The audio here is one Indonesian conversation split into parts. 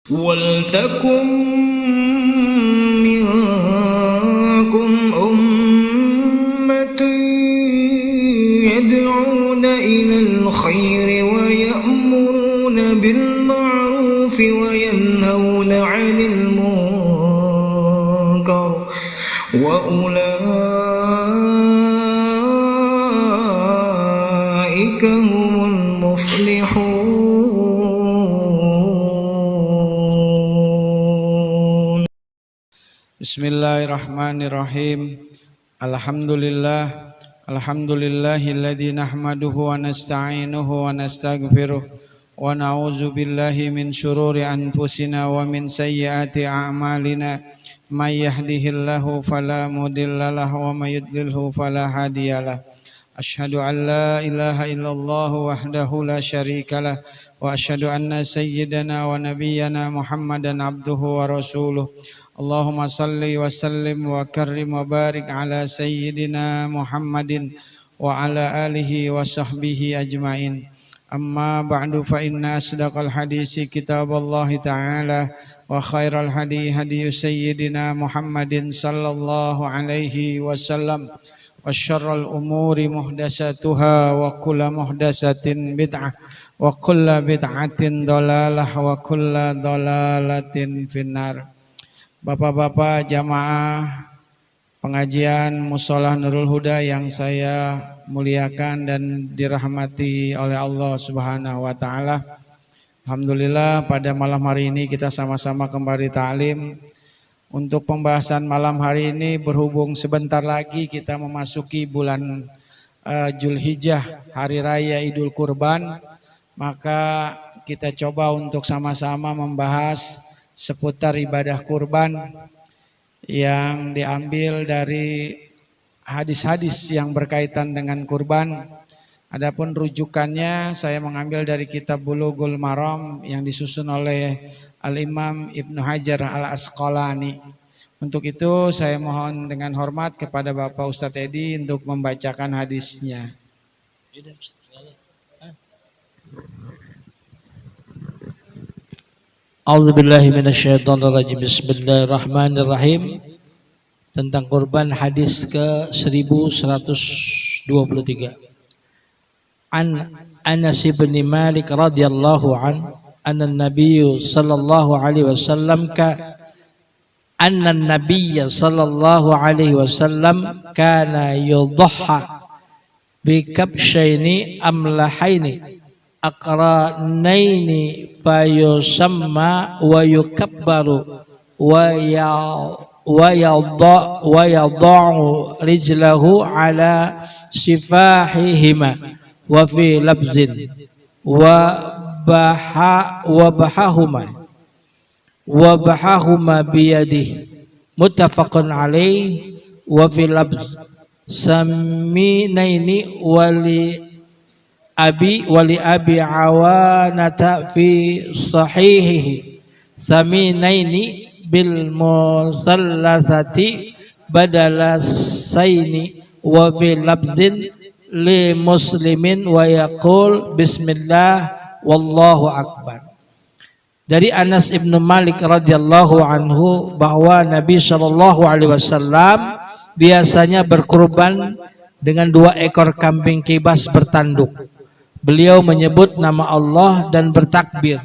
وَلْتَكُنْ مِنْكُمْ أُمَّةٌ يَدْعُونَ إِلَى الْخَيْرِ وَيَأْمُرُونَ بِالْمَعْرُوفِ وَيَنْهَوْنَ عَنِ الْمُنْكَرِ وَأُولَئِكَ هُمُ الْمُفْلِحُونَ. Bismillahirrahmanirrahim. Alhamdulillahilladzi nahmaduhu wa nasta'inuhu wa nastaghfiruh wa na'udzu billahi min syururi anfusina wa min sayyiati a'malina. May yahdihillahu fala mudhillalah wa may yudlilhu fala hadiyalah. Asyhadu an la ilaha illallah wahdahu la syarikalah wa asyhadu anna sayyidana wa nabiyyana Muhammadan abduhu wa rasuluh. Allahumma salli wa sallim wa karrim wa barik ala sayyidina Muhammadin wa ala alihi wa sahbihi ajmain. Amma ba'du fa inna asdaqal hadisi kitaballahi ta'ala wa khairal hadi hadi sayyidina Muhammadin sallallahu alaihi wasallam wa syarrul umuri muhdasatuha wa kullu muhdasatin bid'ah wa kullu bid'atin dhalalah wa kullu dhalalatin finnar. Bapak-bapak jamaah pengajian Musholah Nurul Huda yang saya muliakan dan dirahmati oleh Allah Subhanahu wa taala. Alhamdulillah pada malam hari ini kita sama-sama kembali ta'lim. Untuk pembahasan malam hari ini berhubung sebentar lagi kita memasuki bulan Zulhijjah, hari raya Idul Kurban, maka kita coba untuk sama-sama membahas seputar ibadah kurban yang diambil dari hadis-hadis yang berkaitan dengan kurban. Adapun rujukannya saya mengambil dari kitab Bulughul Maram yang disusun oleh Al-Imam Ibnu Hajar Al-Asqalani. Untuk itu saya mohon dengan hormat kepada Bapak Ustadz Edi untuk membacakan hadisnya. A'udzubillahi minasyaitonirrajim. Bismillahirrahmanirrahim. Tentang kurban hadis ke 1123. An Anas bin Malik radhiyallahu an anna Nabiy sallallahu alaihi wasallam kana yudhha bi kabshaini amlahaini aqranaini fayusamma wa yukabbaru wa yadha'u rijlahu ala sifahihima wa fi labzin wa bahahuma biyadihi muttafaqun alaih wa fi labz saminaini wali abi awanata fi sahihihi saminaini bil musallasati badala saini wa fi labzin li muslimin wa yaqul bismillah wallahu akbar. Dari Anas ibnu Malik radhiyallahu anhu bahwa Nabi sallallahu alaihi wasallam biasanya berkurban dengan 2 ekor kambing kibas bertanduk. Beliau menyebut nama Allah dan bertakbir,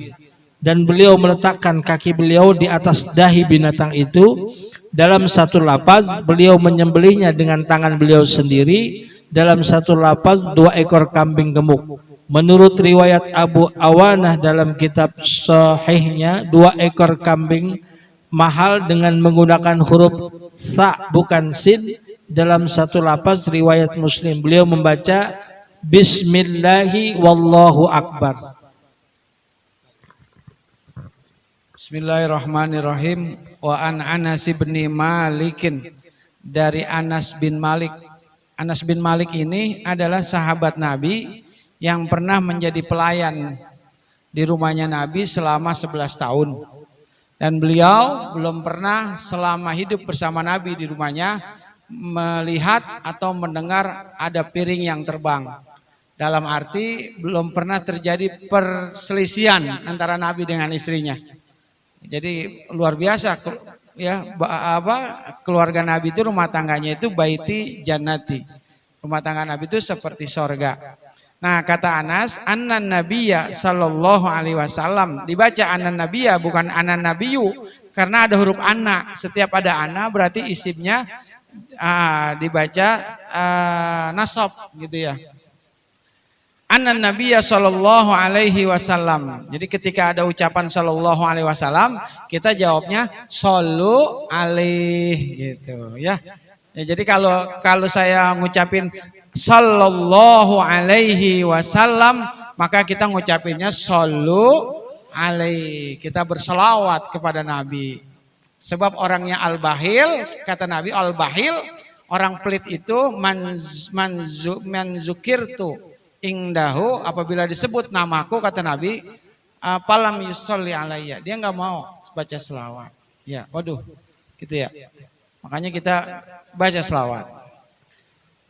dan beliau meletakkan kaki beliau di atas dahi binatang itu. Dalam satu lafaz beliau menyembelihnya dengan tangan beliau sendiri, dalam satu lafaz 2 ekor kambing gemuk. Menurut riwayat Abu Awanah dalam kitab sahihnya 2 ekor kambing mahal dengan menggunakan huruf sa bukan sin. Dalam satu lafaz riwayat Muslim beliau membaca Bismillahi wallahu akbar. Bismillahirrahmanirrahim. Wa an Anas bin Malikin, dari Anas bin Malik. Anas bin Malik ini adalah sahabat Nabi yang pernah menjadi pelayan di rumahnya Nabi selama 11 tahun. Dan beliau belum pernah selama hidup bersama Nabi di rumahnya melihat atau mendengar ada piring yang terbang. Dalam arti belum pernah terjadi perselisihan antara Nabi dengan istrinya. Jadi luar biasa ya, keluarga Nabi itu, rumah tangganya itu baiti jannati. Rumah tangga Nabi itu seperti sorga. Nah, kata Anas, annan nabiyya sallallahu alaihi wasallam, dibaca annan nabiyya bukan anan nabiyyu karena ada huruf anna. Setiap ada anna berarti isimnya dibaca nasab gitu ya. Annan nabiyya sallallahu alaihi wasallam. Jadi ketika ada ucapan sallallahu alaihi wasallam, kita jawabnya sallu alaihi gitu ya. Ya, jadi kalau saya ngucapin sallallahu alaihi wasallam, maka kita ngucapinnya sallu alaihi. Kita berselawat kepada Nabi. Sebab orangnya al-bahil, kata Nabi al-bahil, orang pelit itu manzukirtu ingdahu, apabila disebut namaku, kata Nabi, falam yusolli alayya, dia nggak mau baca selawat. Ya, waduh, gitu ya. Makanya kita baca selawat.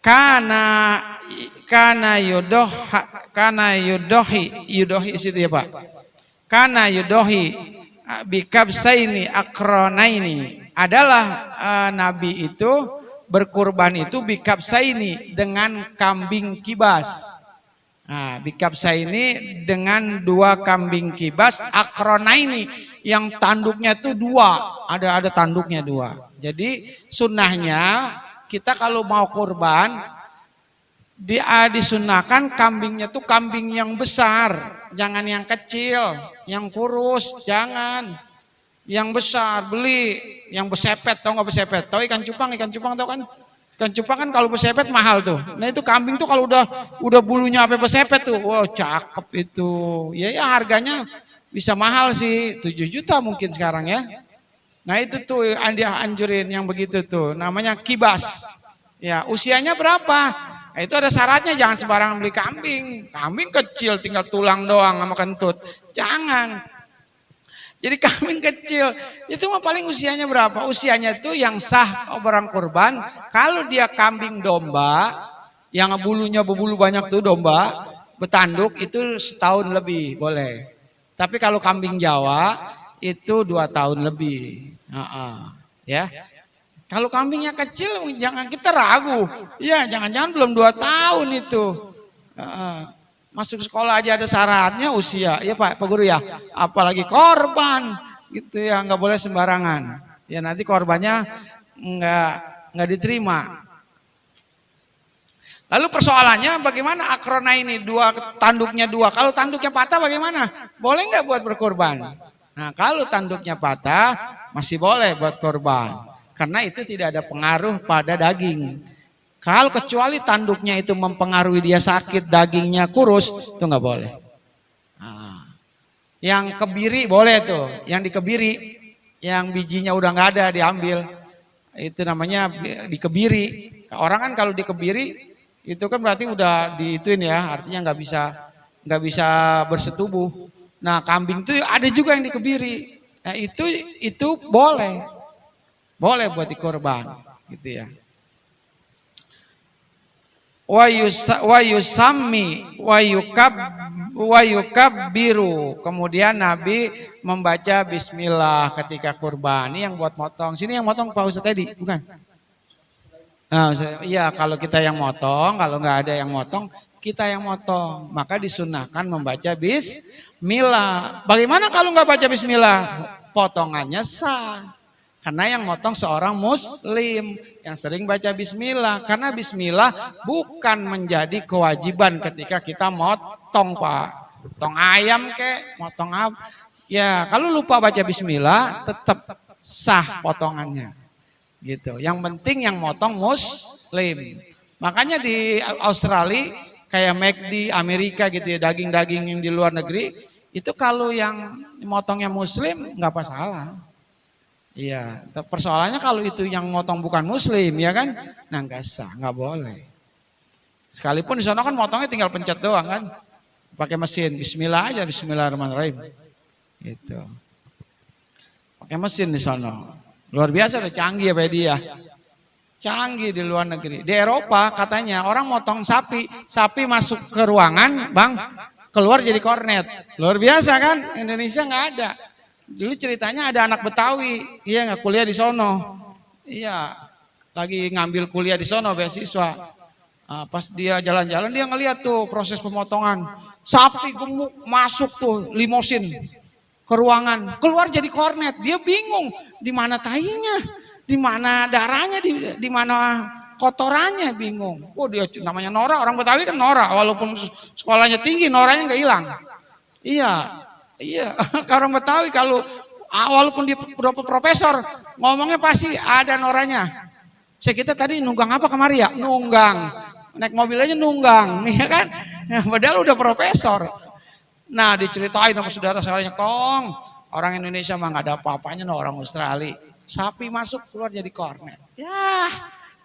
Kana yudohi situ ya Pak. Kana yudohi bikabsaini akronaini, adalah Nabi itu berkurban itu bikabsaini, dengan kambing kibas. Nah, bikabsaini dengan 2 kambing kibas, akronaini yang tanduknya itu 2, ada tanduknya 2. Jadi sunnahnya kita kalau mau kurban disunahkan kambingnya tuh kambing yang besar, jangan yang kecil, yang kurus, jangan. Yang besar beli yang bersepet, tau nggak bersepet? Tahu ikan cupang tau kan? Ikan cupang kan kalau bersepet mahal tuh. Nah itu kambing tuh kalau udah bulunya apa bersepet tuh, wow cakep itu. Ya harganya bisa mahal sih, 7 juta mungkin sekarang ya. Nah itu tuh anjurin yang begitu tuh, namanya kibas. Ya usianya berapa? Nah, itu ada syaratnya, jangan sembarangan beli kambing. Kambing kecil tinggal tulang doang sama kentut, jangan. Jadi kambing kecil itu mah paling usianya berapa? Usianya itu yang sah orang kurban kalau dia kambing domba yang bulunya berbulu banyak tuh, domba betanduk, itu 1 tahun lebih boleh. Tapi kalau kambing Jawa itu 2 tahun lebih. Ya. Kalau kambingnya kecil jangan kita ragu. Ya, jangan-jangan belum 2 tahun itu. Masuk sekolah aja ada syaratnya usia. Ya Pak Guru ya. Apalagi korban gitu ya, nggak boleh sembarangan. Ya nanti korbannya nggak diterima. Lalu persoalannya bagaimana akrona ini, 2 tanduknya 2. Kalau tanduknya patah bagaimana? Boleh nggak buat berkorban? Nah kalau tanduknya patah masih boleh buat korban, karena itu tidak ada pengaruh pada daging. Kalau kecuali tanduknya itu mempengaruhi dia sakit, dagingnya kurus, itu nggak boleh. Nah, yang kebiri boleh tuh, yang dikebiri, yang bijinya udah nggak ada diambil, itu namanya dikebiri. Orang kan kalau dikebiri itu kan berarti udah diituin ya, artinya nggak bisa bersetubuh. Nah kambing itu ada juga yang dikebiri. Nah itu boleh buat dikorban, gitu ya. Wa yusammi wa yukabbiru. Kemudian Nabi membaca bismillah ketika kurban. Ini yang buat motong. Sini yang motong Pak Ustadz tadi, bukan? Nah, iya kalau kita yang motong, kalau nggak ada yang motong, kita yang motong. Maka disunahkan membaca bismillah. Bagaimana kalau nggak baca bismillah? Potongannya sah. Karena yang motong seorang muslim yang sering baca bismillah. Karena bismillah bukan menjadi kewajiban ketika kita motong Pak. Motong ayam kek, motong apa. Ya kalau lupa baca bismillah tetap sah potongannya. Gitu. Yang penting yang motong muslim. Makanya di Australia kayak McD, Amerika gitu ya, daging-daging yang di luar negeri, itu kalau yang motongnya muslim nggak masalah. Iya, persoalannya kalau itu yang motong bukan muslim, ya kan? Nah nggak sah, nggak boleh. Sekalipun di sana kan motongnya tinggal pencet doang kan, pakai mesin, Bismillah aja, Bismillahirrahmanirrahim. Gitu. Pakai mesin di sana, luar biasa, udah canggih ya dia. Canggih di luar negeri. Di Eropa katanya orang motong sapi, sapi masuk ke ruangan, Bang, keluar jadi kornet. Luar biasa kan? Indonesia nggak ada. Dulu ceritanya ada anak Betawi, iya nggak kuliah di sono. Iya, lagi ngambil kuliah di sono beasiswa. Pas dia jalan-jalan dia ngeliat tuh proses pemotongan. Sapi gemuk masuk tuh limosin ke ruangan, keluar jadi kornet. Dia bingung, di mana tahinya? Di mana darahnya, di mana kotorannya, bingung. Oh dia namanya Nora, orang Betawi kan Nora, walaupun sekolahnya tinggi, Noranya nggak hilang. Iya, orang Betawi kalau walaupun dia profesor, ngomongnya pasti ada Noranya. Kita tadi nunggang apa kemari ya? Nunggang, naik mobil aja nunggang, ya kan? Padahal udah profesor. Nah diceritain sama saudara-saudaranya, Kong, orang Indonesia mah nggak ada apa-apanya, no orang Australia. Sapi masuk keluar jadi kornet. Ya,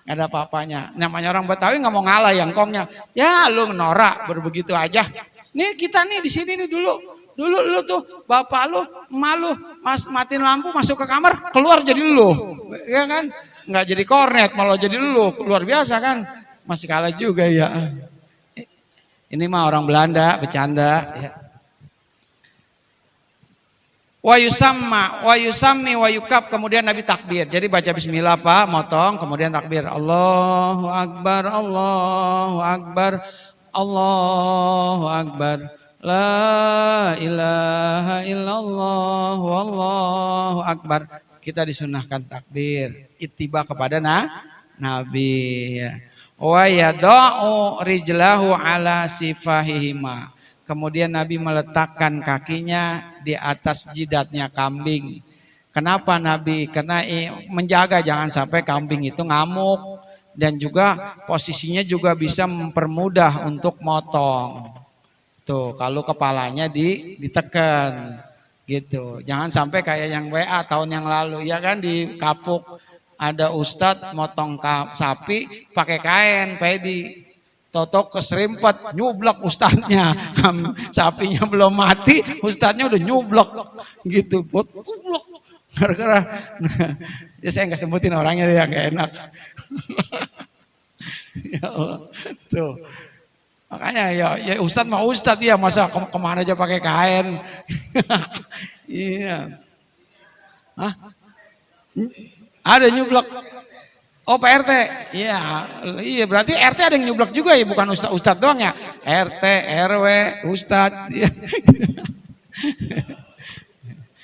nggak ada apa-apanya. Namanya orang Betawi nggak mau ngalah yang kongnya. Ya, lu norak berbegitu aja. Nih kita nih di sini nih dulu lu tuh bapak lu, emak lu matiin lampu masuk ke kamar, keluar jadi lu, ya kan? Nggak jadi kornet, malah jadi lu. Luar biasa kan? Masih kalah juga ya. Ini mah orang Belanda bercanda. Ya. Wa yusammi wa yukab, kemudian Nabi takbir. Jadi baca bismillah Pak, motong, kemudian takbir. Allahu Akbar, Allahu Akbar, Allahu Akbar. La ilaha illallah, wallahu akbar. Kita disunahkan takbir, ittiba kepada Nabi. Wa yada'u rijlahu ala sifahihima. Kemudian Nabi meletakkan kakinya di atas jidatnya kambing. Kenapa Nabi? Karena menjaga jangan sampai kambing itu ngamuk. Dan juga posisinya juga bisa mempermudah untuk motong. Tuh, kalau kepalanya ditekan gitu. Jangan sampai kayak yang WA tahun yang lalu. Ya kan di Kapuk ada ustadz motong sapi pakai kain pedi. Toto keserimpet, nyublok ustadznya. Sapinya belum mati, ustadznya udah nyublok gitu. Gara-gara ya saya nggak sebutin orangnya ya, nggak enak. Ya Allah. Tuh. Makanya ya ustadz mah ustadz ya, masa kemana aja pakai kain. Iya. Hah? Ada nyublok. Oh Pak RT, iya berarti RT ada yang nyublak juga ya, bukan ustadz doang ya, RT, RW, ustadz.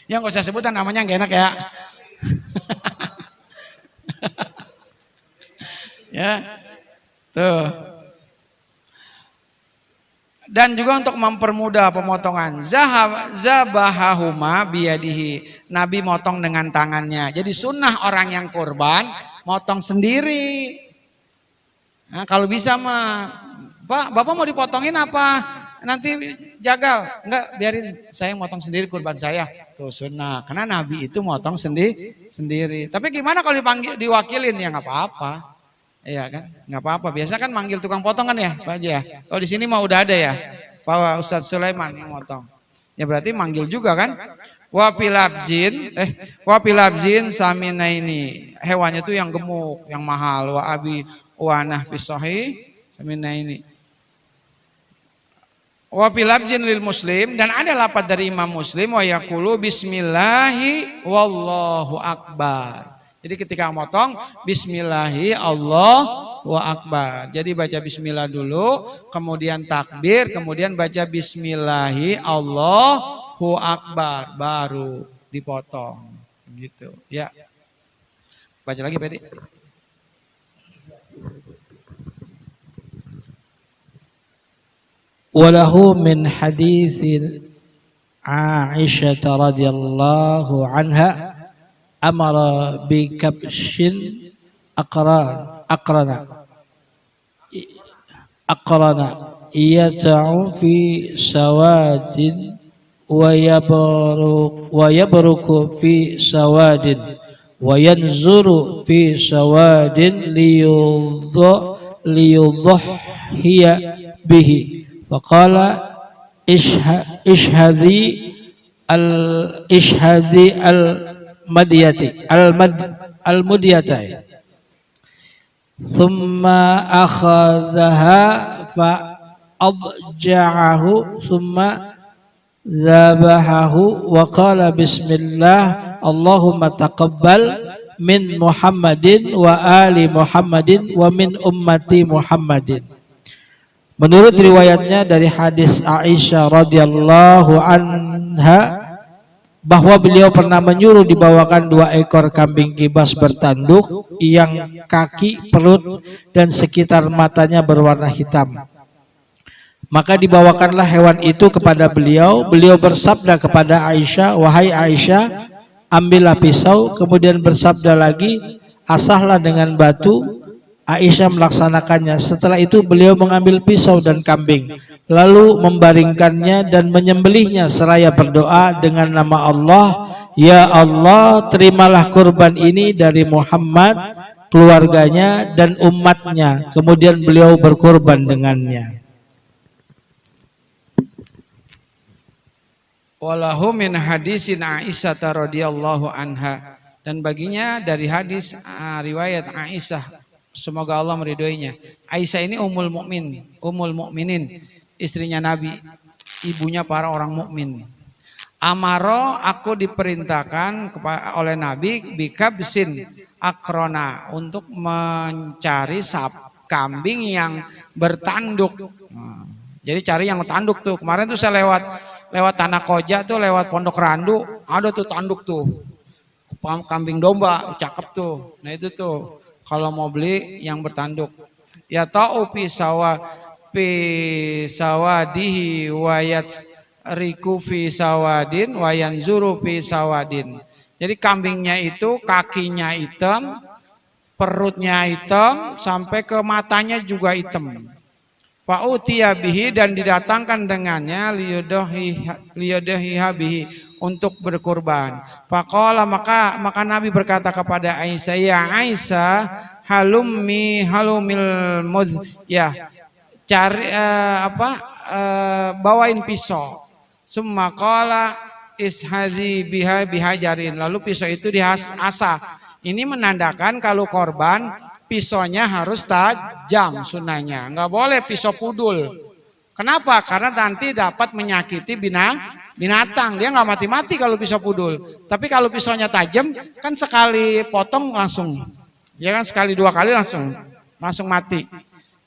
Ya nggak usah sebutan namanya, nggak enak ya. Ya, tuh. Dan juga untuk mempermudah pemotongan, zabahahuma biyadihi, Nabi motong dengan tangannya. Jadi sunnah orang yang kurban motong sendiri. Nah, kalau bisa mah, Pak, Bapak mau dipotongin apa? Nanti jagal. Enggak, biarin saya motong sendiri kurban saya. Tuh sunnah. Karena Nabi itu motong sendiri. Tapi gimana kalau diwakilin? Ya nggak apa-apa. Iya kan? Nggak apa-apa. Biasa kan manggil tukang potong kan ya, Pak Haji ya. Kalau di sini mah udah ada ya, Pak Ustadz Sulaiman yang motong. Ya berarti manggil juga kan? Wapilabzin samina ini, hewannya itu yang gemuk, yang mahal. Wa abi wanah fisohi samina ini. Wapilabzin lil muslim, dan ada lapat dari Imam Muslim, wa yaqulu bismillahi wallahu akbar. Jadi ketika motong bismillahi Allahu akbar. Jadi baca bismillah dulu, kemudian takbir, kemudian baca bismillahi Allahu akbar, baru dipotong gitu ya. Baca lagi Pedi. Walahu min haditsin Aisyah radhiyallahu anha amara bi kabshin aqrana yata'u fi sawadin wa yabruku fi sawadin wa yanzuru fi sawadin liyudhhiya bihi faqala ishhadi al-madiyati al-mudiyata thumma akhadhaha fa adja'ahu thumma zabahahu wa qala bismillah Allahumma taqabbal min Muhammadin wa ali Muhammadin wa min ummati Muhammadin. Menurut riwayatnya dari hadis Aisyah radhiyallahu anha bahwa beliau pernah menyuruh dibawakan 2 ekor kambing kibas bertanduk yang kaki, perut dan sekitar matanya berwarna hitam. Maka dibawakanlah hewan itu kepada beliau. Beliau bersabda kepada Aisyah, "Wahai Aisyah, ambillah pisau." Kemudian bersabda lagi, "Asahlah dengan batu." Aisyah melaksanakannya. Setelah itu beliau mengambil pisau dan kambing, lalu membaringkannya dan menyembelihnya seraya berdoa dengan nama Allah, "Ya Allah, terimalah kurban ini dari Muhammad, keluarganya dan umatnya." Kemudian beliau berkurban dengannya. Walahu min hadisin Aisyah radhiyallahu anha, dan baginya dari hadis riwayat Aisyah, semoga Allah meridhoinya. Aisyah ini ummul mukminin, istrinya Nabi, ibunya para orang mukmin. Amaro, aku diperintahkan oleh Nabi bikabsin akrona, untuk mencari kambing yang bertanduk. Jadi cari yang bertanduk tuh. Kemarin tuh saya lewat Tanah Koja tuh, lewat Pondok Randu, ada tuh tanduk tuh, kambing domba, cakep tuh. Nah itu tuh kalau mau beli yang bertanduk. Ya ta'u sawadihi wayat riku fi sawadin wayan zuru fi sawadin. Jadi kambingnya itu kakinya hitam, perutnya hitam, sampai ke matanya juga hitam. Fa'utiya bihi, dan didatangkan dengannya liyudahiha bihi, untuk berkurban. Faqala, maka Nabi berkata kepada Aisyah, "Ya Aisyah, halumil muz, ya cari bawain pisau." Summa qala ishazi biha bihajarin, lalu pisau itu diasah. Ini menandakan kalau korban pisaunya harus tajam sunahnya, nggak boleh pisau pudul. Kenapa? Karena nanti dapat menyakiti binatang. Dia nggak mati-mati kalau pisau pudul. Tapi kalau pisaunya tajam, kan sekali potong langsung, ya kan, sekali 2 kali langsung mati.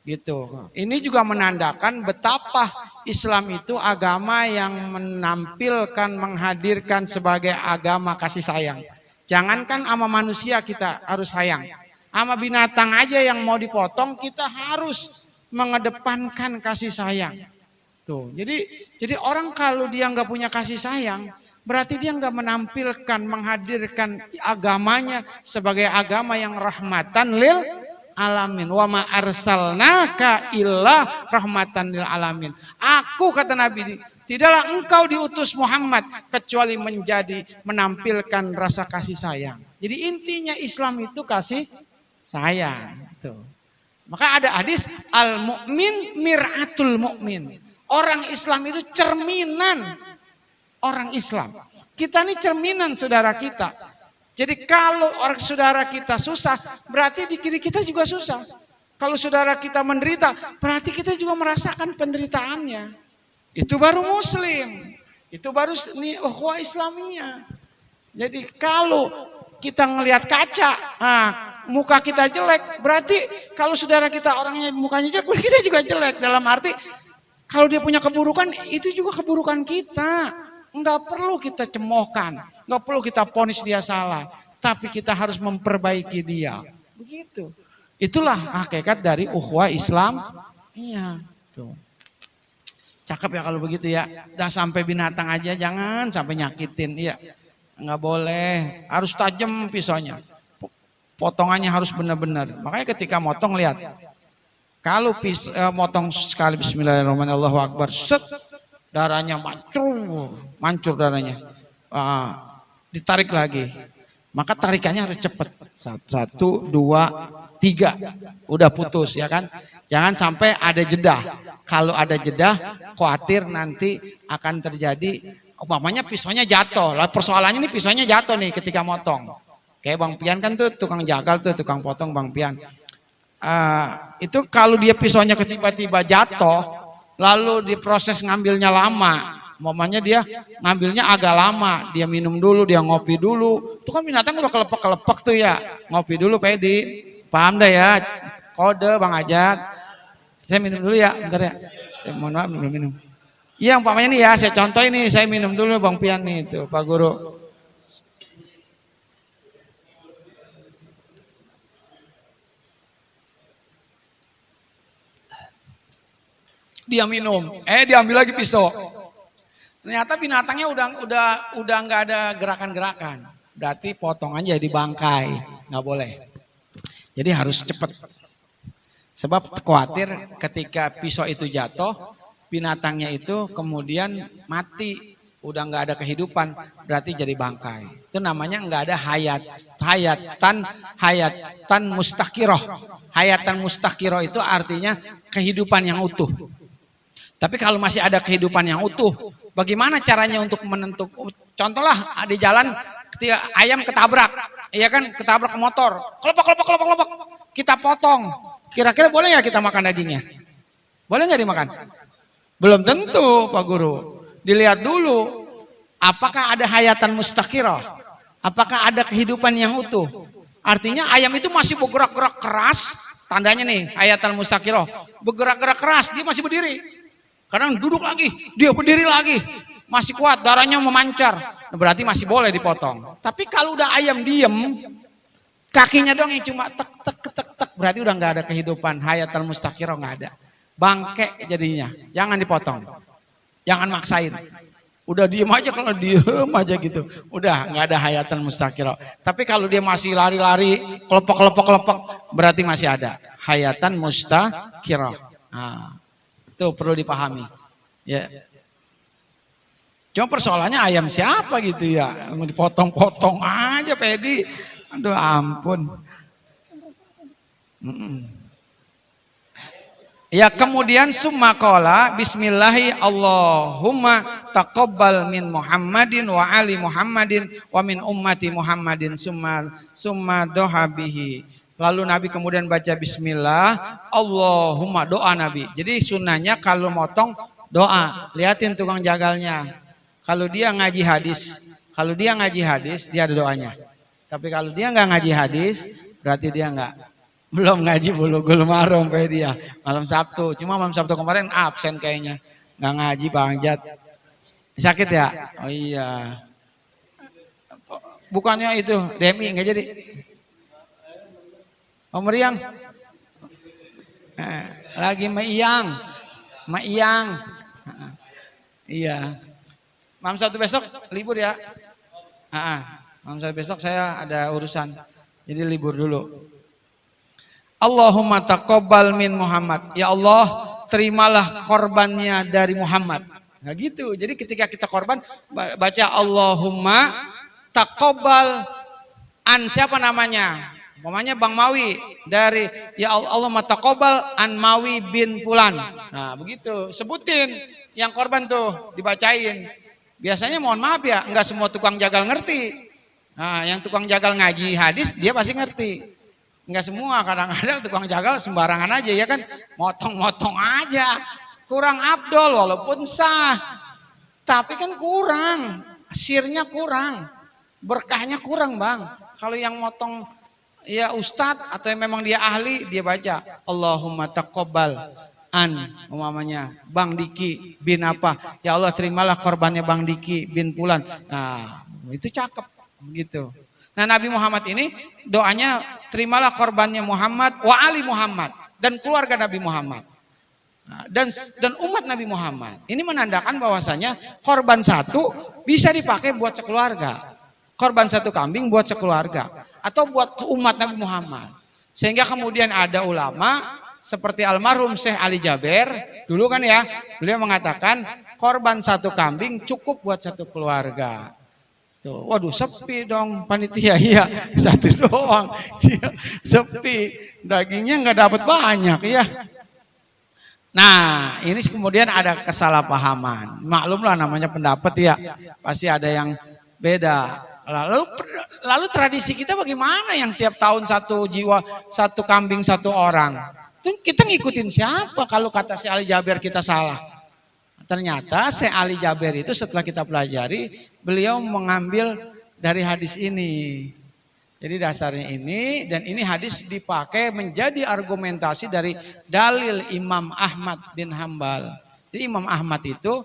Gitu. Ini juga menandakan betapa Islam itu agama yang menampilkan, menghadirkan sebagai agama kasih sayang. Jangankan sama manusia kita harus sayang, sama binatang aja yang mau dipotong kita harus mengedepankan kasih sayang. Tuh, jadi orang kalau dia nggak punya kasih sayang, berarti dia nggak menampilkan, menghadirkan agamanya sebagai agama yang rahmatan lil alamin. Wa ma arsalnaka illa rahmatan lil alamin. Aku, kata Nabi, tidaklah engkau diutus Muhammad kecuali menampilkan rasa kasih sayang. Jadi intinya Islam itu kasih sayang. Tuh. Maka ada hadis, al-mu'min mir'atul mu'min. Orang Islam itu cerminan orang Islam. Kita ini cerminan saudara kita. Jadi kalau orang saudara kita susah, berarti di diri kita juga susah. Kalau saudara kita menderita, berarti kita juga merasakan penderitaannya. Itu baru muslim. Itu baru ukhuwah Islamiyah. Jadi kalau kita ngelihat kaca, muka kita jelek, berarti kalau saudara kita orangnya mukanya jelek, kita juga jelek. Dalam arti kalau dia punya keburukan, itu juga keburukan kita. Enggak perlu kita cemohkan, enggak perlu kita vonis dia salah, tapi kita harus memperbaiki dia. Begitu. Itulah hakikat dari ukhuwah Islam. Iya, tuh. Cakep ya kalau begitu ya. Udah sampai binatang aja jangan sampai nyakitin, iya. Enggak boleh, harus tajam pisaunya. Potongannya harus benar-benar. Makanya ketika motong lihat. Kalau motong sekali bismillahirrahmanirrahim, Allahu akbar, set, darahnya mancur darahnya. Ditarik lagi. Maka tarikannya harus cepat. 1, 2, 3. Udah putus ya kan? Jangan sampai ada jeda. Kalau ada jeda, khawatir nanti akan terjadi umpamanya pisaunya jatuh. Lah persoalannya ini pisaunya jatuh nih ketika motong. Kayak Bang Pian kan tuh tukang jagal tuh, tukang potong Bang Pian. itu kalau dia pisaunya tiba-tiba jatuh, lalu diproses ngambilnya lama, umpamanya dia ngambilnya agak lama, dia minum dulu, dia ngopi dulu, itu kan binatang udah kelepek-kelepek tuh ya, ngopi dulu Pedi, paham dah ya, kode Bang Ajat, saya minum dulu ya, bentar ya, saya mohon maaf belum minum. Iya umpamanya nih ya, saya contoh ini, saya minum dulu Bang Pian nih, tuh Pak Guru. Dia minum, diambil lagi pisau. Ternyata binatangnya udah nggak ada gerakan-gerakan. Berarti potong aja di bangkai, nggak boleh. Jadi harus cepat. Sebab khawatir ketika pisau itu jatuh, binatangnya itu kemudian mati, udah nggak ada kehidupan, berarti jadi bangkai. Itu namanya nggak ada hayatan mustaqiroh. Hayatan mustaqiroh itu artinya kehidupan yang utuh. Tapi kalau masih ada kehidupan yang utuh, bagaimana caranya untuk menentukan? Contohlah di jalan ayam ketabrak, iya kan, ketabrak ke motor, kelopak, kita potong. Kira-kira boleh ya kita makan dagingnya? Boleh nggak dimakan? Belum tentu, Pak Guru. Dilihat dulu, apakah ada hayatan mustaqirah? Apakah ada kehidupan yang utuh? Artinya ayam itu masih bergerak-gerak keras, tandanya nih hayatan mustaqirah. Bergerak-gerak keras, dia masih berdiri. Kadang duduk lagi, dia berdiri lagi, masih kuat, darahnya memancar, berarti masih boleh dipotong. Tapi kalau udah ayam diem, kakinya doang yang cuma tek, berarti udah nggak ada kehidupan, hayatan mustaqirah nggak ada, bangke jadinya. Jangan dipotong, jangan maksain. Udah diem aja, kalau diem aja gitu, udah nggak ada hayatan mustaqirah. Tapi kalau dia masih lari-lari, kelepok, berarti masih ada hayatan mustaqirah. Nah, itu perlu dipahami. Ya. Cuma persoalannya ayam siapa gitu ya, mau dipotong-potong aja Pedi. Aduh ampun. Ya kemudian summa qala bismillahi Allahumma taqabbal min Muhammadin wa ali Muhammadin wa min ummati Muhammadin summa doha bihi. Lalu Nabi kemudian baca bismillah, Allahumma, doa Nabi. Jadi sunnahnya kalau motong doa, liatin tukang jagalnya. Kalau dia ngaji hadis, dia ada doanya. Tapi kalau dia nggak ngaji hadis, berarti dia belum ngaji Bulughul Maram dia. Malam Sabtu, cuma malam Sabtu kemarin absen kayaknya, nggak ngaji Bang Jat. Sakit ya? Oh iya. Bukannya itu Demi nggak jadi. Om Riang lagi Maiyang. Iya. Malam Sabtu besok libur ya. Malam Sabtu besok saya ada urusan, jadi libur dulu. Allahumma taqabbal min Muhammad. Ya Allah, terimalah korbannya dari Muhammad. Nah gitu. Jadi ketika kita korban, baca Allahumma taqabbal an siapa namanya? Namanya Bang Mawi dari ya Allah mataqabbal an Mawi bin Fulan. Nah, begitu. Sebutin yang korban tuh, dibacain. Biasanya mohon maaf ya, enggak semua tukang jagal ngerti. Nah, yang tukang jagal ngaji hadis dia pasti ngerti. Enggak semua, kadang-kadang tukang jagal sembarangan aja ya kan, motong-motong aja. Kurang afdol walaupun sah. Tapi kan kurang, sirnya kurang. Berkahnya kurang, Bang. Kalau yang motong ya ustadz atau yang memang dia ahli, dia baca Allahumma taqabbal an umpamanya Bang Diki bin apa, ya Allah terimalah korbannya Bang Diki bin Fulan. Nah itu cakep gitu. Nah Nabi Muhammad ini doanya terimalah korbannya Muhammad wa ali Muhammad dan keluarga Nabi Muhammad. Nah, dan umat Nabi Muhammad. Ini menandakan bahwasanya korban satu bisa dipakai buat sekeluarga. Korban satu kambing buat sekeluarga atau buat umat Nabi Muhammad. Sehingga kemudian ada ulama seperti almarhum Syekh Ali Jaber dulu kan ya, beliau mengatakan korban satu kambing cukup buat satu keluarga. Tuh, waduh sepi dong panitia, iya satu doang, ya, sepi, dagingnya nggak dapat banyak ya. Nah ini kemudian ada kesalahpahaman, maklumlah namanya pendapat ya, pasti ada yang beda. Lalu tradisi kita bagaimana yang tiap tahun satu jiwa, satu kambing, satu orang? Itu kita ngikutin siapa kalau kata si Ali Jaber kita salah? Ternyata si Ali Jaber itu setelah kita pelajari, beliau mengambil dari hadis ini. Jadi dasarnya ini, dan ini hadis dipakai menjadi argumentasi dari dalil Imam Ahmad bin Hambal. Jadi Imam Ahmad itu,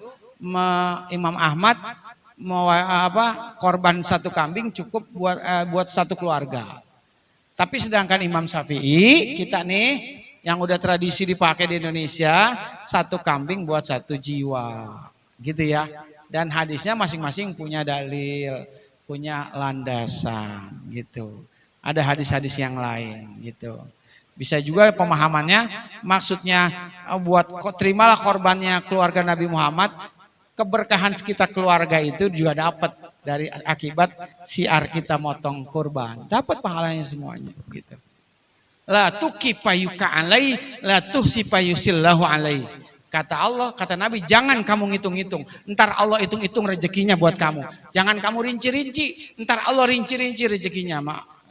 Imam Ahmad korban satu kambing cukup buat satu keluarga. Tapi sedangkan Imam Syafi'i kita nih yang udah tradisi dipakai di Indonesia, satu kambing buat satu jiwa, gitu ya. Dan hadisnya masing-masing punya dalil, punya landasan, gitu. Ada hadis-hadis yang lain, gitu. Bisa juga pemahamannya, maksudnya buat terimalah korbannya keluarga Nabi Muhammad. Keberkahan sekitar keluarga itu juga dapat dari akibat siar kita motong kurban. Dapat pahalanya semuanya gitu. La tuqipayuka alai, la tuhsipayusillahu alai. Kata Allah, kata Nabi, jangan kamu ngitung-ngitung. Ntar Allah hitung-hitung rezekinya buat kamu. Jangan kamu rinci-rinci. Ntar Allah rinci-rinci rezekinya.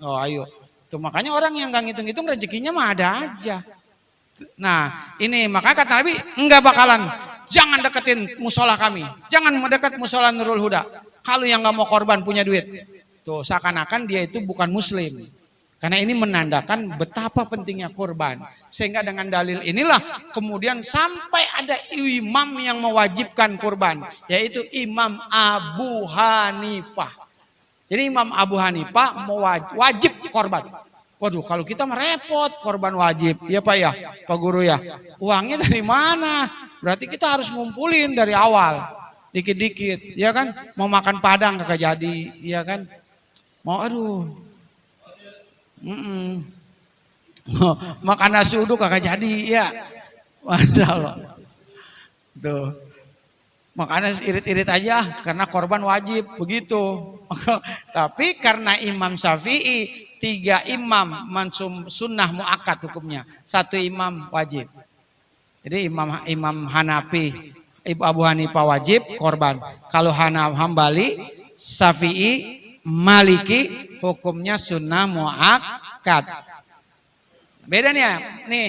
Oh ayo. Tuh makanya orang yang gak ngitung-hitung rezekinya mah ada aja. Nah ini maka kata Nabi, enggak bakalan. Jangan deketin musola kami. Jangan mendekat musola Nurul Huda. Kalau yang gak mau korban punya duit. Tuh seakan-akan dia itu bukan muslim. Karena ini menandakan betapa pentingnya kurban. Sehingga dengan dalil inilah kemudian sampai ada imam yang mewajibkan kurban. Yaitu Imam Abu Hanifah. Jadi Imam Abu Hanifah wajib korban. Waduh kalau kita merepot korban wajib. Iya Pak ya, Pak Guru ya. Uangnya dari mana? Berarti kita harus ngumpulin dari awal. Dikit-dikit. Ya kan? Mau makan padang kagak jadi. Ya kan? Mau makan nasi uduk kagak jadi. Ya. Waduh. Tuh. Makanya irit-irit aja karena korban wajib begitu. Tapi karena Imam Syafi'i 3 imam sunnah muakkad hukumnya, 1 imam wajib. Jadi Imam Hanafi, Abu Hanifah wajib korban. Kalau Hambali, Syafi'i, Maliki hukumnya sunnah muakkad. Beda nih ya. Nih,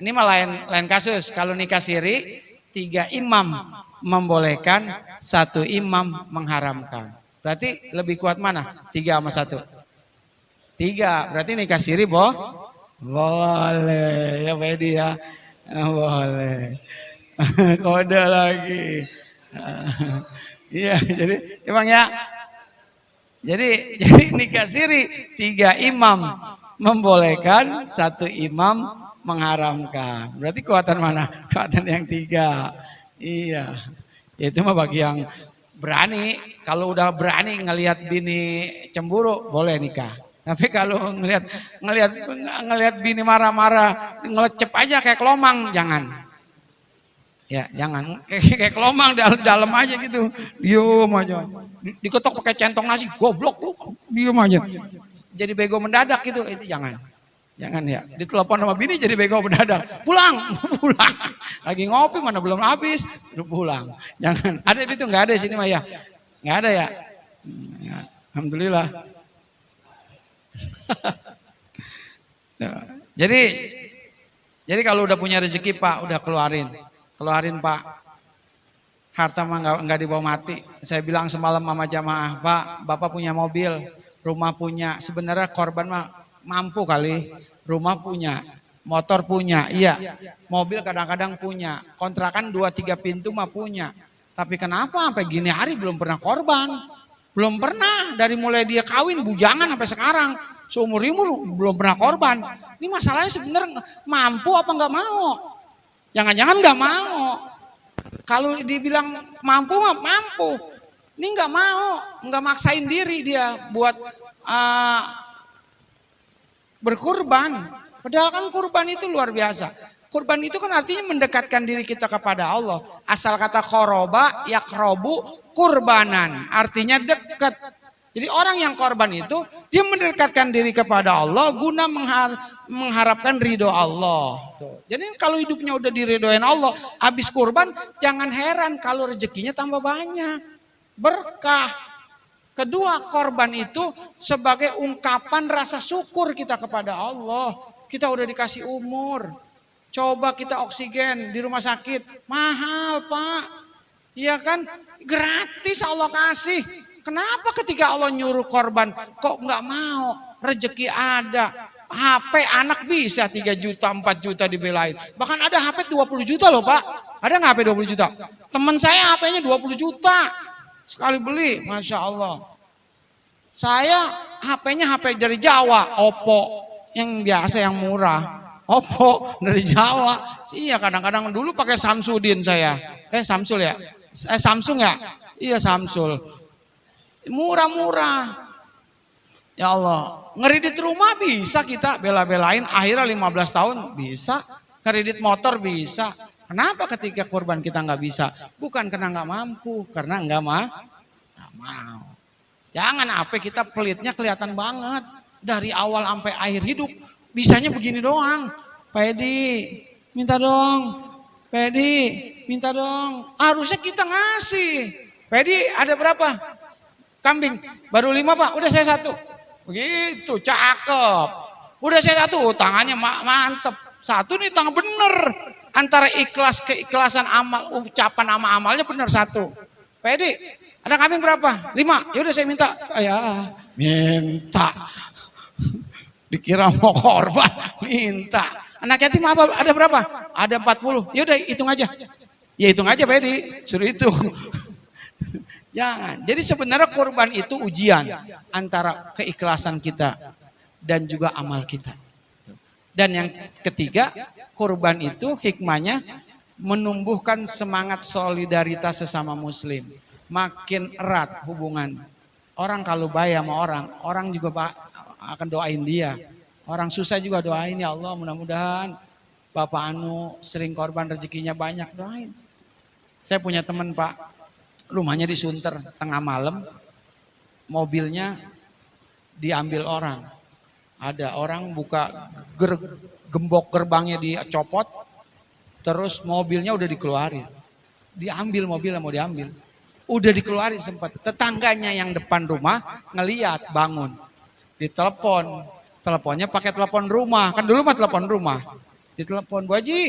ini mah lain kasus. Kalau nikah siri 3 imam membolehkan, 1 imam mengharamkan. Berarti lebih kuat mana? 3 sama 1? 3. Berarti nikah siri boleh. Ya Bedi ya. Boleh. Kode lagi. Iya, jadi emang ya. Jadi nikah siri 3 imam membolehkan, 1 imam mengharamkan. Berarti kekuatan mana? Kekuatan yang 3. Iya. Itu mah bagi yang berani. Kalau udah berani ngelihat bini cemburu boleh nikah. Tapi kalau ngelihat bini marah-marah, ngelecep aja kayak kelomang, jangan. Ya, jangan kayak kelomang dalam aja gitu. Diam aja. Diketok pakai centong nasi, goblok lu. Diam aja. Jadi bego mendadak gitu, itu jangan. Jangan ya. Ditelepon sama bini jadi bego mendadak. Pulang. Lagi ngopi mana belum habis, udah pulang. Jangan. Ada itu enggak ada di sini mah ya? Enggak ada ya? Alhamdulillah. Jadi kalau udah punya rezeki Pak, udah keluarin Pak. Harta mah nggak dibawa mati. Saya bilang semalam sama jamaah, Pak, Bapak punya mobil, rumah punya. Sebenarnya korban mah mampu kali, rumah punya, motor punya, iya, mobil kadang-kadang punya, kontrakan 2-3 pintu mah punya. Tapi kenapa sampai gini hari belum pernah korban? Belum pernah, dari mulai dia kawin bujangan sampai sekarang. Seumur hidup belum pernah korban. Ini masalahnya sebenarnya mampu apa nggak mau? Jangan-jangan nggak mau. Kalau dibilang mampu mah mampu. Ini nggak mau, nggak maksain diri dia buat berkurban. Padahal kan kurban itu luar biasa. Kurban itu kan artinya mendekatkan diri kita kepada Allah. Asal kata qoroba yakrobu kurbanan, artinya dekat. Jadi orang yang korban itu dia mendekatkan diri kepada Allah guna mengharapkan ridho Allah. Jadi kalau hidupnya udah diridhoin Allah, habis kurban jangan heran kalau rezekinya tambah banyak, berkah. Kedua, korban itu sebagai ungkapan rasa syukur kita kepada Allah. Kita udah dikasih umur. Coba kita oksigen di rumah sakit. Mahal, Pak. Iya kan? Gratis Allah kasih. Kenapa ketika Allah nyuruh korban kok nggak mau? Rezeki ada. HP anak bisa 3 juta, 4 juta dibelain. Bahkan ada HP 20 juta loh Pak. Ada nggak HP 20 juta? Teman saya HP-nya 20 juta. Sekali beli, Masya Allah. Saya HP-nya HP dari Jawa, Oppo. Yang biasa, yang murah. Oppo dari Jawa. Iya, kadang-kadang dulu pakai Samsudin saya. Samsul ya? Samsung ya? Iya, Samsul. Murah-murah. Ya Allah, ngeridit rumah bisa kita bela-belain, akhirnya 15 tahun bisa, kredit motor bisa. Kenapa ketika korban kita nggak bisa? Bukan karena nggak mampu, karena nggak mau. Jangan apa kita pelitnya kelihatan banget. Dari awal sampai akhir hidup, bisanya begini doang. Pak Edi, minta dong. Pak Edi, minta dong. Harusnya kita ngasih. Pak Edi ada berapa? Kambing, baru 5 Pak, udah saya 1. Begitu, cakep. Udah saya 1, tangannya mantep. 1 nih tangan bener. Antara ikhlas keikhlasan amal, ucapan sama amalnya bener 1. Pak Edi, ada kambing berapa? 5. Yaudah saya minta. Ya, minta. Dikira mau korban, minta. Anak yatim apa? Ada berapa? Ada 40. Yaudah hitung aja. Ya hitung aja Pak Edi, suruh hitung. Jangan. Jadi sebenarnya kurban itu ujian antara keikhlasan kita dan juga amal kita. Dan yang ketiga, kurban itu hikmahnya menumbuhkan semangat solidaritas sesama muslim. Makin erat hubungan. Orang kalau baik sama orang juga akan doain dia. Orang susah juga doain, ya Allah mudah-mudahan Bapak Anu sering korban rezekinya banyak, doain. Saya punya teman Pak, rumahnya di Sunter, tengah malam, mobilnya diambil orang. Ada orang buka gembok gerbangnya dicopot, terus mobilnya udah dikeluarin. Diambil mobilnya, mau diambil. Udah dikeluarin sempat. Tetangganya yang depan rumah ngeliat, bangun. Ditelepon, teleponnya pakai telepon rumah. Kan dulu mah telepon rumah. Ditelepon, Bu Haji,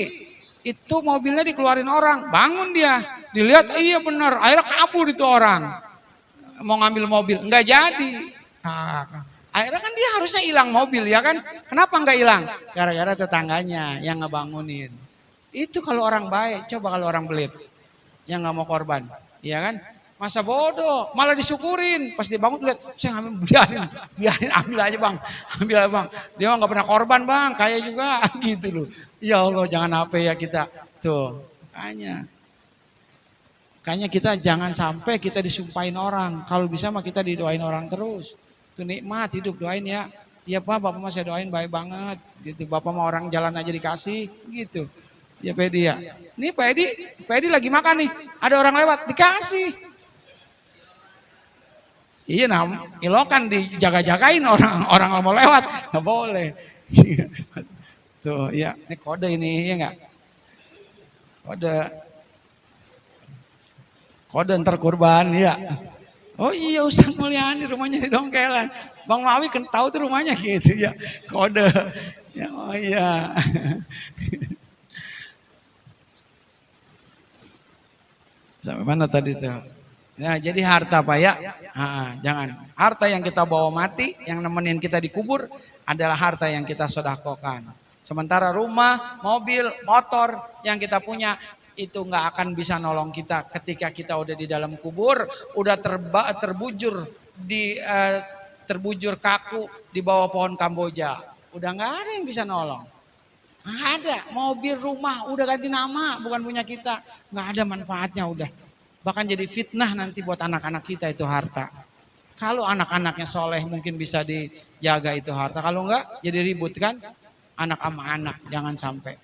itu mobilnya dikeluarin orang. Bangun dia, dilihat iya bener. Akhirnya kabur itu orang, mau ngambil mobil, nggak jadi. Nah, akhirnya kan dia harusnya hilang mobil ya kan. Kenapa nggak hilang? Gara-gara tetangganya yang ngebangunin. Itu kalau orang baik. Coba kalau orang belit yang nggak mau korban, ya kan? Masa bodoh, malah disyukurin. Pas dibangun lihat, saya ngambil, biarin ambil aja bang, ambil aja bang. Dia mah nggak pernah korban bang, kaya juga gitu loh. Ya Allah, jangan apa ya kita tuh. Kayaknya kita jangan sampai kita disumpahin orang. Kalau bisa mah kita didoain orang terus. Itu nikmat hidup, doain ya. Iya Pak, Bapak mah saya doain baik banget. Gitu, Bapak mah orang jalan aja dikasih, gitu. Ya Pak Edi ya. Nih Pak Edi lagi makan nih. Ada orang lewat, dikasih. Iya, nah, ilokan dijaga-jagain orang mau lewat, nggak boleh. Tuh, ya, ini kode ini, ya nggak? Kode ntar kurban, ya. Oh iya, Ustaz Mulyani rumahnya di Dongkelan. Bang Mawi kan tahu tuh rumahnya gitu ya. Kode, ya, oh iya. Sampai mana tadi tuh? Nah, jadi harta Pak ya, jangan. Harta yang kita bawa mati, yang nemenin kita dikubur adalah harta yang kita sedekahkan. Sementara rumah, mobil, motor yang kita punya itu nggak akan bisa nolong kita ketika kita udah di dalam kubur, udah terbujur terbujur kaku di bawah pohon Kamboja. Udah nggak ada yang bisa nolong. Nggak ada. Mobil, rumah udah ganti nama, bukan punya kita. Nggak ada manfaatnya udah. Bahkan jadi fitnah nanti buat anak-anak kita itu harta. Kalau anak-anaknya soleh mungkin bisa dijaga itu harta. Kalau enggak jadi ribut kan. Anak sama anak, jangan sampai.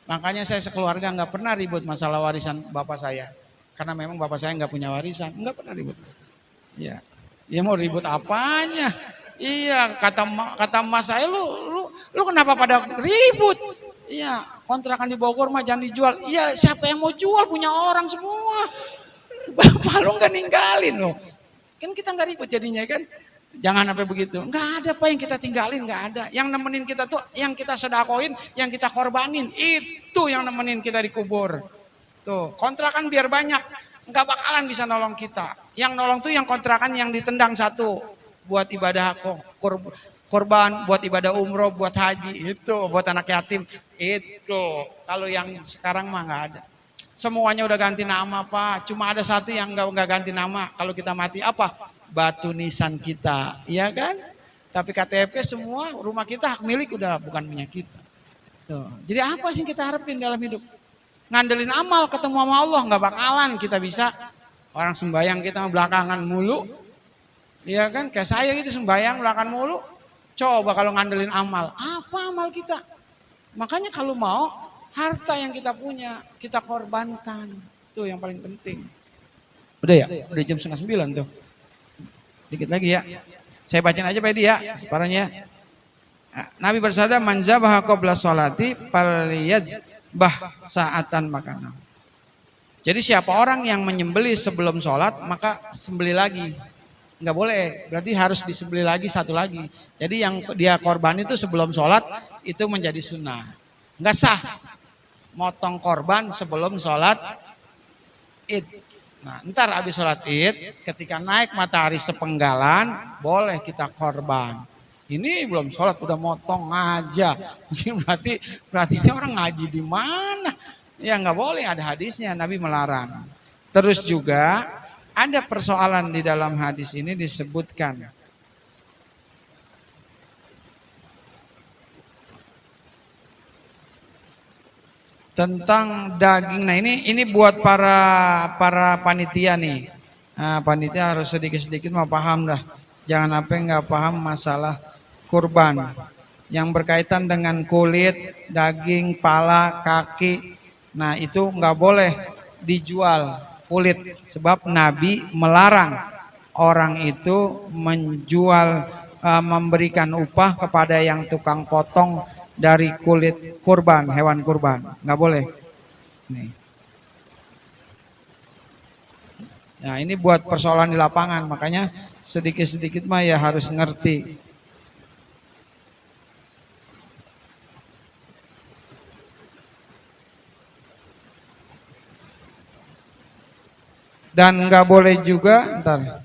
Makanya saya sekeluarga enggak pernah ribut masalah warisan bapak saya. Karena memang bapak saya enggak punya warisan. Enggak pernah ribut. Ya, dia mau ribut apanya? Iya, kata emas saya, lu kenapa pada ribut? Iya, kontrakan di Bogor mah jangan dijual. Iya, siapa yang mau jual, punya orang semua. Bapak lu nggak ninggalin loh. Kan kita nggak ribut jadinya kan. Jangan sampai begitu. Nggak ada apa yang kita tinggalin, nggak ada. Yang nemenin kita tuh, yang kita sedakoin, yang kita korbanin. Itu yang nemenin kita dikubur. Tuh, kontrakan biar banyak. Nggak bakalan bisa nolong kita. Yang nolong tuh yang kontrakan yang ditendang satu. Buat ibadah korban, buat ibadah umroh, buat haji. Itu, buat anak yatim. Itu. Kalau yang sekarang mah nggak ada. Semuanya udah ganti nama Pak. Cuma ada satu yang nggak ganti nama. Kalau kita mati apa? Batu nisan kita, iya kan? Tapi KTP semua rumah kita hak milik udah bukan punya kita. Tuh. Jadi apa sih yang kita harapin dalam hidup? Ngandelin amal ketemu sama Allah nggak bakalan kita bisa. Orang sembayang kita belakangan mulu, iya kan? Kayak saya gitu sembayang belakangan mulu. Coba kalau ngandelin amal, apa amal kita? Makanya kalau mau harta yang kita punya kita korbankan, tuh yang paling penting. Udah ya? Udah jam 8:30 tuh. Dikit lagi ya. Saya bacain aja Pak Edi ya, separuhnya. Nabi bersabda, "Man zabaha qabla sholati falyadzbah sa'atan makana." Jadi siapa orang yang menyembelih sebelum sholat, maka sembelih lagi. Enggak boleh, berarti harus disembelih lagi satu lagi. Jadi yang dia korban itu sebelum sholat, itu menjadi sunnah. Enggak sah motong korban sebelum sholat Id. Nah, ntar habis sholat Id, ketika naik matahari sepenggalan, boleh kita korban. Ini belum sholat udah motong aja. Berarti ini orang ngaji di mana? Ya nggak boleh, ada hadisnya, Nabi melarang. Terus juga ada persoalan di dalam hadis ini disebutkan. Tentang daging. Nah ini buat para panitia nih. Nah, panitia harus sedikit-sedikit mau paham dah. Jangan apa nggak paham masalah kurban yang berkaitan dengan kulit, daging, pala, kaki. Nah itu nggak boleh dijual kulit, sebab Nabi melarang orang itu menjual, memberikan upah kepada yang tukang potong dari kulit kurban, hewan kurban, nggak boleh. Nih. Nah ini buat persoalan di lapangan, makanya sedikit-sedikit mah ya harus ngerti. Dan nggak boleh juga, ntar.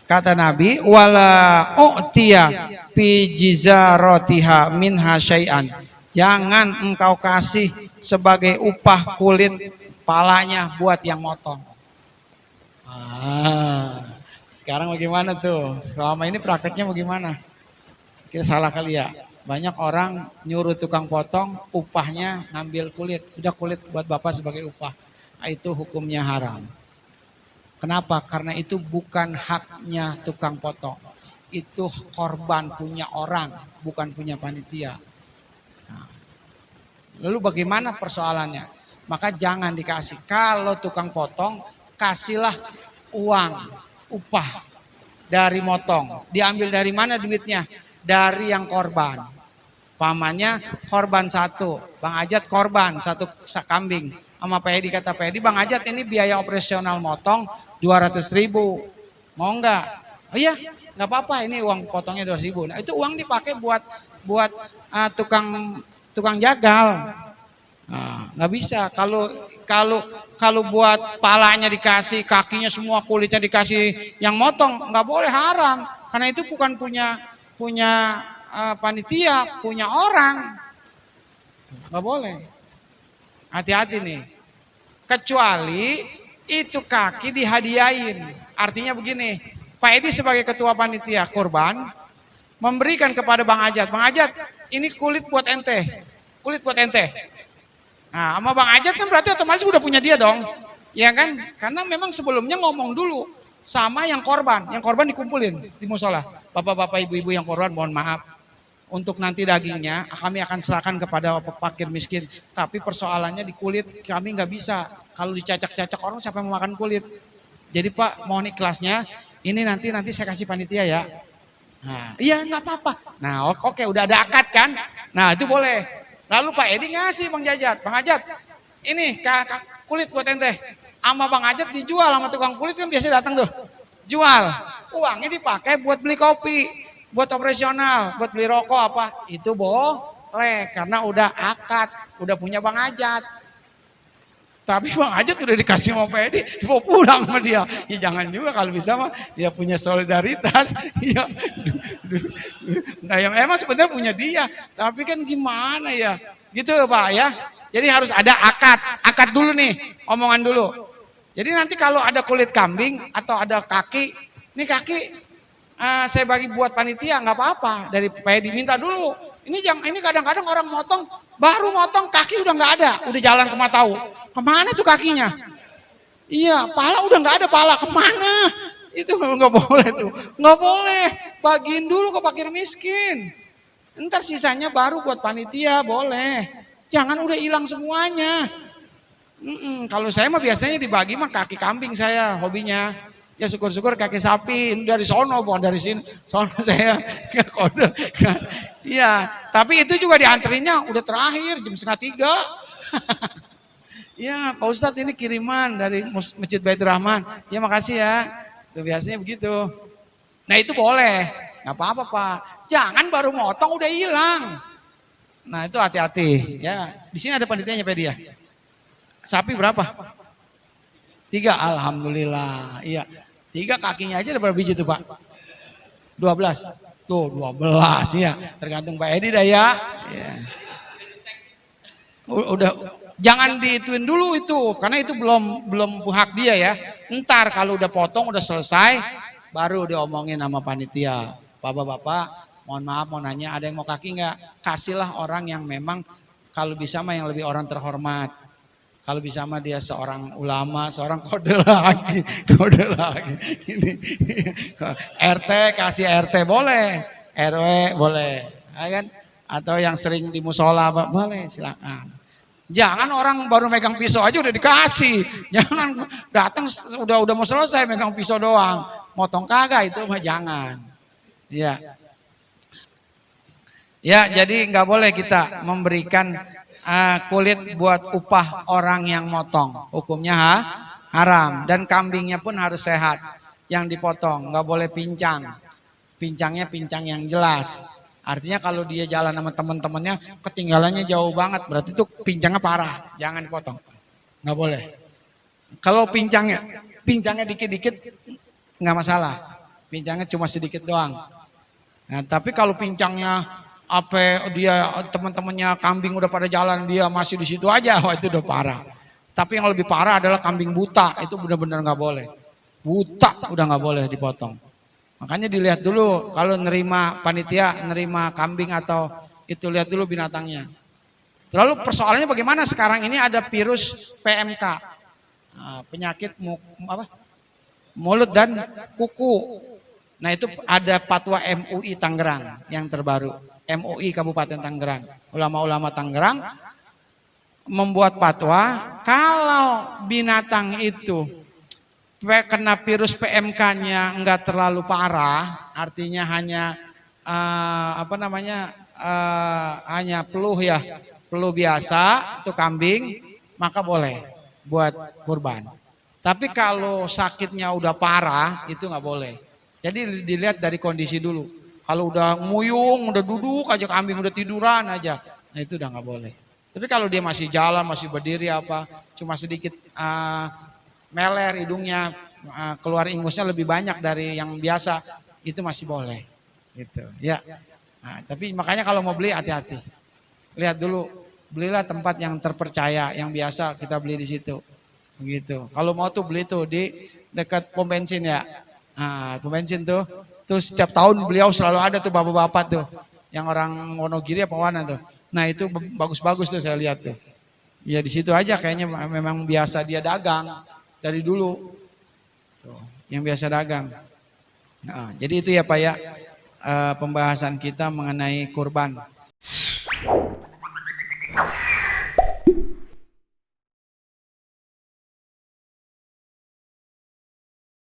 Kata Nabi, wala u'tiya fi jizaratiha minha syai'an. Jangan engkau kasih sebagai upah kulit palanya buat yang motong. Sekarang bagaimana tuh? Selama ini prakteknya bagaimana? Kita salah kali ya. Banyak orang nyuruh tukang potong, upahnya ngambil kulit. Udah kulit buat bapak sebagai upah. Nah, itu hukumnya haram. Kenapa? Karena itu bukan haknya tukang potong. Itu korban punya orang, bukan punya panitia. Nah, lalu bagaimana persoalannya? Maka jangan dikasih. Kalau tukang potong, kasihlah uang, upah dari motong. Diambil dari mana duitnya? Dari yang korban. Pamannya korban satu, Bang Ajat korban satu kambing. Sama Pak Edi, kata Pak Edi, Bang Ajat ini biaya operasional motong 200.000. Mau enggak? Oh iya, enggak apa-apa, ini uang potongnya 200.000. Nah, itu uang dipakai buat tukang jagal. Nah, enggak bisa. Kalau buat palanya dikasih, kakinya semua, kulitnya dikasih yang motong, enggak boleh, haram. Karena itu bukan punya panitia, punya orang. Enggak boleh. Hati-hati nih. Kecuali itu kaki dihadiahin. Artinya begini, Pak Edi sebagai ketua panitia kurban memberikan kepada Bang Ajat. Bang Ajat, ini kulit buat ente. Kulit buat ente. Nah, sama Bang Ajat kan berarti otomatis udah punya dia dong. Ya kan? Karena memang sebelumnya ngomong dulu sama yang korban. Yang korban dikumpulin di musola. Bapak-bapak, ibu-ibu yang korban mohon maaf. Untuk nanti dagingnya kami akan serahkan kepada fakir miskin. Tapi persoalannya di kulit kami nggak bisa. Kalau dicacak-cacak orang siapa yang mau makan kulit. Jadi Pak mohon ikhlasnya. Ini nanti saya kasih panitia ya. Nah, iya nggak apa-apa. Nah oke udah ada akad kan. Nah itu boleh. Lalu Pak Edi ngasih Bang Jajat, Bang Ajat, ini kulit buat ente. Sama Bang Ajat dijual sama tukang kulit kan biasa datang tuh. Jual. Uangnya dipakai buat beli kopi, buat operasional, buat beli rokok apa. Itu boleh karena udah akad, udah punya Bang Ajat. Tapi Bang Ajat udah dikasih sama Pak Edi, dibawa pulang sama dia. Ya jangan juga kalau bisa mah dia punya solidaritas. Ya, nah yang emang sebenarnya punya dia, tapi kan gimana ya, gitu Pak ya. Jadi harus ada akad dulu nih, omongan dulu. Jadi nanti kalau ada kulit kambing atau ada kaki, ini kaki saya bagi buat panitia nggak apa-apa. Dari Pak Edi minta dulu. Ini kadang-kadang orang motong, baru motong kaki udah nggak ada, udah jalan ke Matau. Kemana tuh kakinya? Iya, pala udah nggak ada pala, kemana? Itu nggak boleh tuh, nggak boleh. Bagiin dulu ke fakir miskin. Ntar sisanya baru buat panitia boleh. Jangan udah hilang semuanya. Kalau saya mah biasanya dibagi mah kaki kambing saya hobinya. Ya syukur-syukur kaki sapi dari sono bukan dari sini. Sono saya nggak kode. Iya, tapi itu juga dianterinnya udah terakhir jam 2:30. Ya Pak Ustadz ini kiriman dari Masjid Baitur Rahman. Ya makasih ya. Itu biasanya begitu. Nah itu boleh, nggak apa-apa Pak. Jangan baru motong udah hilang. Nah itu hati-hati. Ya di sini ada panitianya Pak dia. Sapi berapa? 3, alhamdulillah. Iya. 3 kakinya aja ada berapa biji tuh Pak? 12. Tuh 12 ya. Tergantung Pak Edi dah ya. Ya. Udah jangan diituin dulu itu karena itu belum hak dia ya. Ntar kalau udah potong udah selesai baru diomongin sama panitia. Bapak-bapak, mohon maaf mau nanya ada yang mau kaki nggak? Kasihlah orang yang memang kalau bisa mah yang lebih orang terhormat. Kalau bisa mah dia seorang ulama, seorang kode lagi. Ini RT kasih RT boleh, RW boleh, ya kan? Atau yang sering di musola boleh, silakan. Jangan orang baru megang pisau aja udah dikasih. Jangan datang udah mau selesai megang pisau doang. Motong kagak itu mah jangan. Ya. Ya, jadi nggak boleh kita memberikan kulit buat upah orang yang motong. Hukumnya haram dan kambingnya pun harus sehat. Yang dipotong nggak boleh pincang. Pincangnya pincang yang jelas. Artinya kalau dia jalan sama teman-temannya ketinggalannya jauh banget, berarti itu pincangnya parah, jangan dipotong, nggak boleh. Kalau pincangnya dikit-dikit nggak masalah, pincangnya cuma sedikit doang. Nah, tapi kalau pincangnya dia teman-temannya kambing udah pada jalan dia masih di situ aja, wah itu udah parah. Tapi yang lebih parah adalah kambing buta, itu benar-benar nggak boleh. Buta udah nggak boleh dipotong. Makanya dilihat dulu kalau nerima panitia, nerima kambing atau itu lihat dulu binatangnya. Lalu persoalannya bagaimana sekarang ini ada virus PMK, penyakit mulut dan kuku. Nah itu ada fatwa MUI Tangerang yang terbaru, MUI Kabupaten Tangerang, ulama-ulama Tangerang membuat fatwa kalau binatang itu kena virus PMK-nya enggak terlalu parah, artinya hanya hanya flu ya, flu biasa itu kambing, maka boleh buat kurban. Tapi kalau sakitnya udah parah itu nggak boleh. Jadi dilihat dari kondisi dulu. Kalau udah nguyung, udah duduk aja kambing udah tiduran aja, nah itu udah nggak boleh. Tapi kalau dia masih jalan, masih berdiri cuma sedikit meler hidungnya, keluar ingusnya lebih banyak dari yang biasa, itu masih boleh gitu ya. Nah, tapi makanya kalau mau beli hati-hati, lihat dulu, belilah tempat yang terpercaya, yang biasa kita beli di situ begitu. Kalau mau tuh beli tuh di dekat pom bensin ya. Nah, pom bensin tuh setiap tahun beliau selalu ada tuh bapak-bapak tuh yang orang Wonogiri apa mana tuh. Nah itu bagus-bagus tuh saya lihat tuh ya, di situ aja kayaknya memang biasa dia dagang dari dulu tuh, yang biasa dagang. Nah, jadi itu ya Pak ya, pembahasan kita mengenai kurban.